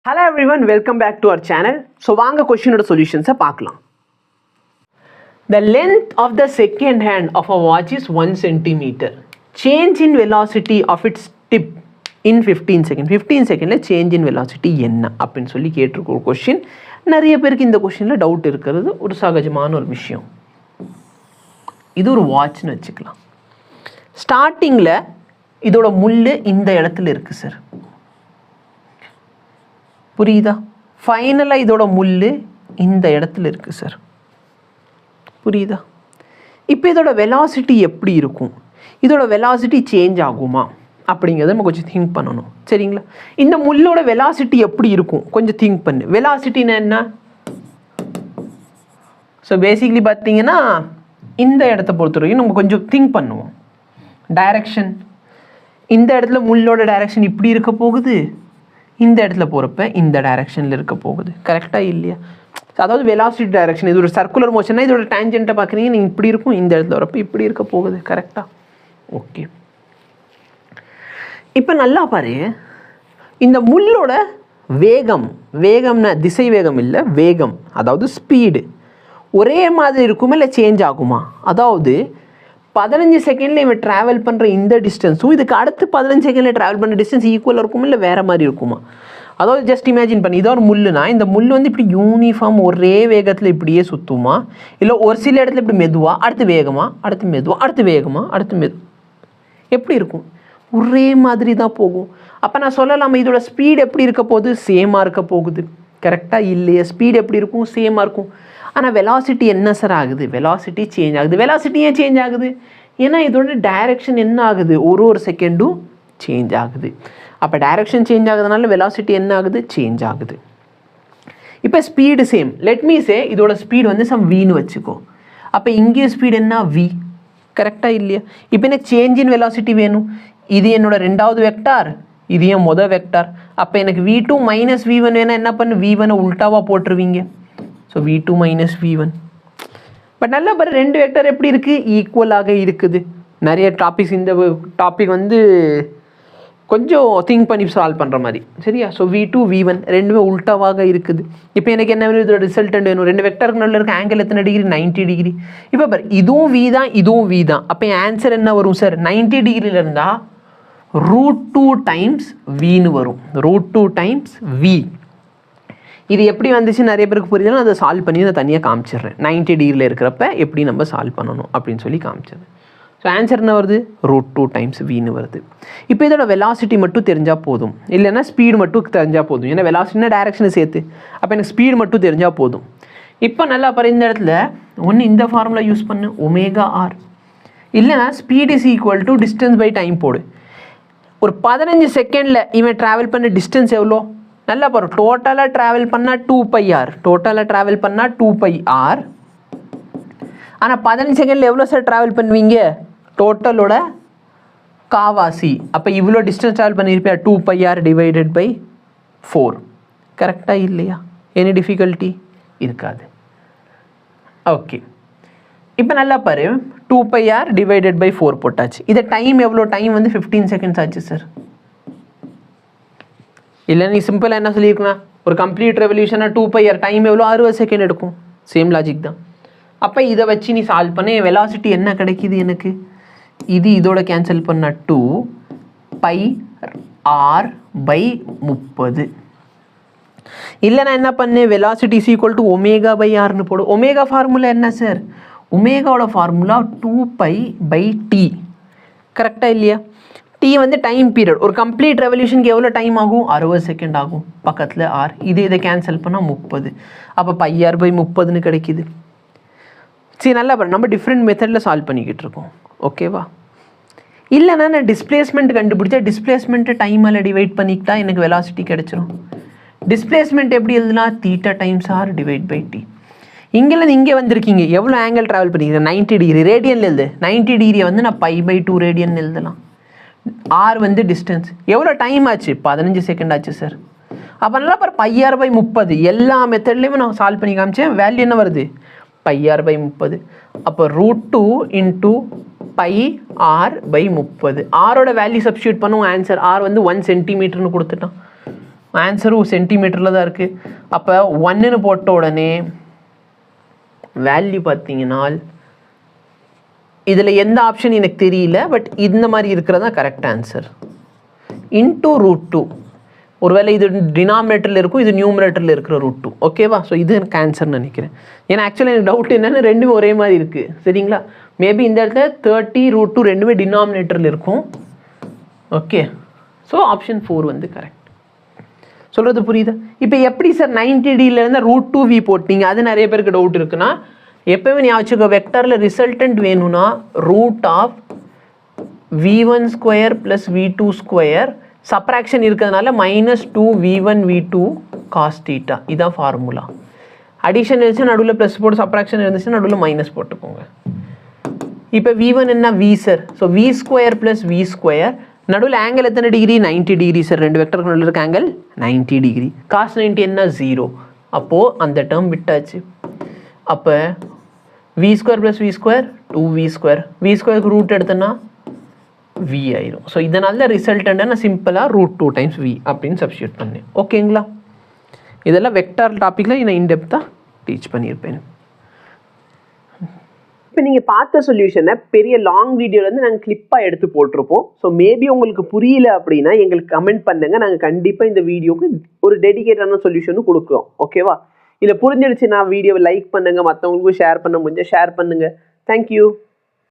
Hello everyone, welcome back to our channel. So வாங்க கொஸ்டினோட சொல்யூஷன்ஸை பார்க்கலாம். The length of the second hand of a watch is 1 centimeter. Change in velocity of its tip in 15 seconds. 15 செகண்டில் change in velocity என்ன அப்படின்னு சொல்லி கேட்டிருக்க ஒரு question. நிறைய பேருக்கு இந்த கொஸ்டினில் டவுட் இருக்கிறது ஒரு சகஜமான ஒரு விஷயம். இது ஒரு வாட்ச்னு வச்சுக்கலாம். ஸ்டார்டிங்கில் இதோட முள் இந்த இடத்துல இருக்குது சார், புரியுதா? ஃபைனலாக இதோட முள் இந்த இடத்துல இருக்குது சார், புரியுதா? இப்போ இதோட வெலாசிட்டி எப்படி இருக்கும், இதோட வெலாசிட்டி சேஞ்ச் ஆகுமா அப்படிங்கிறத நம்ம கொஞ்சம் திங்க் பண்ணணும், சரிங்களா? இந்த முள்ளோட வெலாசிட்டி எப்படி இருக்கும் கொஞ்சம் திங்க் பண்ணு. வெலாசிட்டின்னா என்ன? ஸோ பேசிக்லி பார்த்தீங்கன்னா இந்த இடத்த பொறுத்த வரைக்கும் நம்ம கொஞ்சம் திங்க் பண்ணுவோம். டைரக்ஷன், இந்த இடத்துல முள்ளோட டைரக்ஷன் இப்படி இருக்க போகுது, இந்த இடத்துல போகிறப்ப இந்த டைரக்ஷனில் இருக்க போகுது, கரெக்டாக இல்லையா? அதாவது வெலாசிட்டி டைரக்ஷன், இது ஒரு சர்க்குலர் மோஷன்னா இதோட டேஞ்சென்ட்டை பார்க்குறீங்க, நீங்கள் இப்படி இருக்கும், இந்த இடத்துல வரப்போ இப்படி இருக்க போகுது, கரெக்டாக? ஓகே, இப்போ நல்லா பாரு, இந்த முள்ளோட வேகம், வேகம்னா திசை வேகம் இல்லை, வேகம் அதாவது ஸ்பீடு ஒரே மாதிரி இருக்குமா இல்லை சேஞ்ச் ஆகுமா? அதாவது 15 செகண்டில் இவன் ட்ராவல் பண்ணுற இந்த டிஸ்டன்ஸும் இதுக்கு அடுத்து 15 செகண்டில் ட்ராவல் பண்ணுற டிஸ்டன்ஸ் ஈக்குவலாக இருக்குமா இல்லை வேறு மாதிரி இருக்குமா? அதாவது ஜஸ்ட் இமேஜின் பண்ணி, இதோ ஒரு முள்ளுனா இந்த முள் வந்து இப்படி யூனிஃபார்ம் ஒரே வேகத்தில் இப்படியே சுற்றுமா, இல்லை ஒரு சில இடத்துல இப்படி மெதுவாக, அடுத்து வேகமாக, அடுத்து மெதுவாக, அடுத்து வேகமாக, அடுத்து எப்படி இருக்கும்? ஒரே மாதிரி தான் போகும். அப்போ நான் சொல்லலாமா இதோட ஸ்பீடு எப்படி இருக்க போகுது? சேமாக இருக்க போகுது, கரெக்டாக இல்லையா? ஸ்பீடு எப்படி இருக்கும்? சேமாக இருக்கும். ஆனால் வெலாசிட்டி என்ன சார் ஆகுது? வெலாசிட்டி சேஞ்ச் ஆகுது. வெலாசிட்டி ஏன் சேஞ்ச் ஆகுது? ஏன்னா இதோட டைரக்ஷன் என்ன ஆகுது? ஒரு செகண்டும் சேஞ்ச் ஆகுது. அப்போ டைரக்ஷன் சேஞ்ச் ஆகுதுனால வெலாசிட்டி என்ன ஆகுது? சேஞ்ச் ஆகுது. இப்போ ஸ்பீடு சேம். லெட் மீ சே இதோட ஸ்பீடு வந்து சம் வின்னு வச்சுக்கோ. அப்போ இங்கே ஸ்பீடு என்ன? வி, கரெக்டாக இல்லையா? இப்போ எனக்கு சேஞ்ச் இன் வெலாசிட்டி வேணும். இது என்னோட ரெண்டாவது வெக்டார், இது என் மொதல் வெக்டார். அப்போ எனக்கு V2 மைனஸ் V1 வேணால் என்ன பண்ணு? V1 உல்ட்டாவாக போட்டுருவீங்க. So V2 minus V1. But நல்லா பாரு, ரெண்டு வெக்டர் எப்படி இருக்குது? ஈக்குவலாக இருக்குது. நிறைய டாபிக்ஸ், இந்த டாபிக் வந்து கொஞ்சம் திங்க் பண்ணி சால்வ் பண்ணுற மாதிரி, சரியா? ஸோ V2 V1 ரெண்டுமே உல்ட்டாவாக இருக்குது. இப்போ எனக்கு என்ன வேணும்? இதோட ரிசல்டன்ட் வேணும். ரெண்டு வெக்டருக்கு நடுவில் இருக்க ஆங்கிள் எத்தனை டிகிரி? 90 டிகிரி. இப்போ பாரு, இதுவும் V தான், இதுவும் V தான். அப்போ என் ஆன்சர் என்ன வரும் சார்? 90 டிகிரியில் இருந்தால் √2 டைம்ஸ் Vன்னு வரும். √2 டைம்ஸ் V. இது எப்படி வந்துச்சு நிறைய பேருக்கு புரியுதுன்னா அதை சால்வ் பண்ணி நான் தனியாக காமிச்சிடுறேன். 90 டிகிரியில் இருக்கிறப்ப எப்படி நம்ம சால்வ் பண்ணணும் அப்படின்னு சொல்லி காமிச்சிடுறேன். ஸோ ஆன்சர் என்ன வருது? √2 டைம்ஸ் Vன்னு வருது. இப்போ இதோட வெலாசிட்டி மட்டும் தெரிஞ்சால் போதும், இல்லைன்னா ஸ்பீடு மட்டும் தெரிஞ்சால் போதும். ஏன்னா வெலாசிட்டினா டைரக்ஷனை சேர்த்து, அப்போ எனக்கு ஸ்பீடு மட்டும் தெரிஞ்சால் போதும். இப்போ நல்லா பாரு, இந்த இடத்துல ஒன்று இந்த ஃபார்முலா யூஸ் பண்ணு, ω/r, இல்லைனா speed is equal to distance by time போடு. ஒரு 15 செகண்டில் இவன் ட்ராவல் பண்ண டிஸ்டன்ஸ் எவ்வளோ? நல்லா பாரு, டோட்டலாக ட்ராவல் பண்ணால் 2πr, டோட்டலாக ட்ராவல் பண்ணால் 2πr. ஆனால் 15 செகண்டில் எவ்வளோ சார் ட்ராவல் பண்ணுவீங்க? டோட்டலோட காவாசி. அப்போ இவ்வளோ டிஸ்டன்ஸ் ட்ராவல் பண்ணியிருப்பியா? 2πr டிவைடட் பை 4, கரெக்டாக இல்லையா? எனி டிஃபிகல்ட்டி இருக்காது. ஓகே, இப்போ நல்லா பாரு, 2πr டிவைடட் பை 4 போட்டாச்சு. இதை டைம் எவ்வளோ? டைம் வந்து 15 செகண்ட்ஸ் ஆச்சு சார். இல்லை நீ சிம்பிளாக என்ன சொல்லியிருக்கலாம், ஒரு கம்ப்ளீட் ரெவல்யூஷனாக 2πr டைம் எவ்வளோ? 60 செகண்ட் எடுக்கும். சேம் லாஜிக் தான். அப்போ இதை வச்சு நீ சால்வ் பண்ண வெலாசிட்டி என்ன கிடைக்கிது எனக்கு? இது இதோட கேன்சல் பண்ண 2πr பை 30. இல்லை நான் என்ன பண்ணேன்? வெலாசிட்டி இஸ் ஈக்குவல் டு ω/rன்னு போடு. ஒமேகா ஃபார்முலா என்ன சார்? ஒமேகாவோட ஃபார்முலா 2π/t, கரெக்டாக இல்லையா? டி வந்து டைம் பீரியட். ஒரு கம்ப்ளீட் ரெவல்யூஷனுக்கு எவ்வளோ டைம் ஆகும்? 60 செகண்ட் ஆகும். பக்கத்தில் ஆர், இதை கேன்சல் பண்ணால் 30. அப்போ πr/30ன்னு கிடைக்கிது. சரி, நல்லா பாரு, நம்ம டிஃப்ரெண்ட் மெத்தடில் சால்வ் பண்ணிக்கிட்டு இருக்கோம், ஓகேவா? இல்லைனா நான் டிஸ்பிளேஸ்மெண்ட் கண்டுபிடிச்சா டிஸ்பிளேஸ்மெண்ட்டை டைமால் டிவைட் பண்ணிக்கிட்டா எனக்கு வெலாசிட்டி கிடச்சிரும். டிஸ்பிளேஸ்மெண்ட் எப்படி எழுதுனா? θ times r divide by t. இங்கேருந்து இங்கே வந்திருக்கீங்க, எவ்வளோ ஆங்கிள் ட்ராவல் பண்ணிக்கிறேன்? 90 டிகிரி. ரேடியனில் எழுது. 90 டிகிரியை வந்து நான் π/2 ரேடியன் எழுதலாம். r வந்து டிஸ்டன்ஸ். எவ்வளோ டைம் ஆச்சு? 15 செகண்ட் ஆச்சு சார். அப்போ நல்லா பாரு, πr/30 எல்லா மெத்தட்லேயுமே நான் சால்வ் பண்ணி காமிச்சேன். வேல்யூ என்ன வருது? πr/30. அப்போ √2 இன்ட்டு πr/30. ஆரோட வேல்யூ சப்ஸ்டியூட் பண்ணுவோம். ஆன்சர் ஆர் வந்து 1 சென்டிமீட்டர்னு கொடுத்துட்டான். ஆன்சரும் சென்டிமீட்டரில் தான் இருக்குது. அப்போ 1ன்னு போட்ட உடனே வேல்யூ பார்த்தீங்கன்னா இதில் எந்த ஆப்ஷன் எனக்கு தெரியல, பட் இந்த மாதிரி இருக்கிறது தான் கரெக்ட் ஆன்சர். இன்டூ √2. ஒருவேளை இது டினாமினேட்டரில் இருக்கும், இது நியூமரேட்டரில் இருக்கிற √2. ஓகேவா? ஸோ இது எனக்கு ஆன்சர்னு நினைக்கிறேன். ஏன்னா ஆக்சுவலாக எனக்கு டவுட் என்னென்னா ரெண்டுமே ஒரே மாதிரி இருக்குது. சரிங்களா? மேபி இந்த இடத்துல 30 √2 ரெண்டுமே டினாமினேட்டரில் இருக்கும். ஓகே, ஸோ ஆப்ஷன் 4 வந்து கரெக்ட். சொல்கிறது புரியுதா? இப்போ எப்படி சார் 90°லேருந்து √2v போட்டீங்க? அது நிறைய பேருக்கு டவுட் இருக்குன்னா, எப்போயுமே ஞாபகம் வச்சுக்கோ, வெக்டரில் ரிசல்டன்ட் வேணும்னா √v1² + v2², சப்ராக்ஷன் இருக்கிறதுனால -2v1v2 cos θ. இதான் ஃபார்முலா. அடிஷன் இருந்துச்சுன்னா நடுவில் ப்ளஸ் போட்டு, சப்ராக்ஷன் இருந்துச்சுன்னா நடுவில் மைனஸ் போட்டுக்கோங்க. இப்போ v1 என்ன v sir? So v² + v². நடுவில் ஆங்கிள் எத்தனை டிகிரி? 90° சார். ரெண்டு வெக்டருக்கு நடுவில் இருக்க ஆங்கிள் 90°. cos 90 என்ன? 0. அப்போது அந்த டேர்ம் விட்டாச்சு. அப்போ v² + v² 2v². v²க்கு ரூட் எடுத்தோன்னா v ஆயிரும். ஸோ இதனால தான் ரிசல்ட்டை நான் சிம்பிளாக √2 டைம்ஸ் v அப்படின்னு சப்ஸ்டியூட் பண்ணேன். ஓகேங்களா? இதெல்லாம் வெக்டார் டாப்பிக்கில் நான் இன்டெப்த்தாக டீச் பண்ணியிருப்பேன். இப்போ நீங்கள் பார்த்த சொல்யூஷனை பெரிய லாங் வீடியோலேருந்து நாங்கள் கிளிப்பாக எடுத்து போட்டிருப்போம். ஸோ மேபி உங்களுக்கு புரியல அப்படின்னா எங்களுக்கு கமெண்ட் பண்ணுங்கள். நாங்கள் கண்டிப்பாக இந்த வீடியோக்கு ஒரு டெடிகேட்டான சொல்யூஷனும் கொடுக்குறோம். ஓகேவா? இல்லை புரிஞ்சிடுச்சுன்னா வீடியோவை லைக் பண்ணுங்கள், மற்றவங்களுக்கும் ஷேர் பண்ண முடிஞ்சால் ஷேர் பண்ணுங்கள். தேங்க்யூ.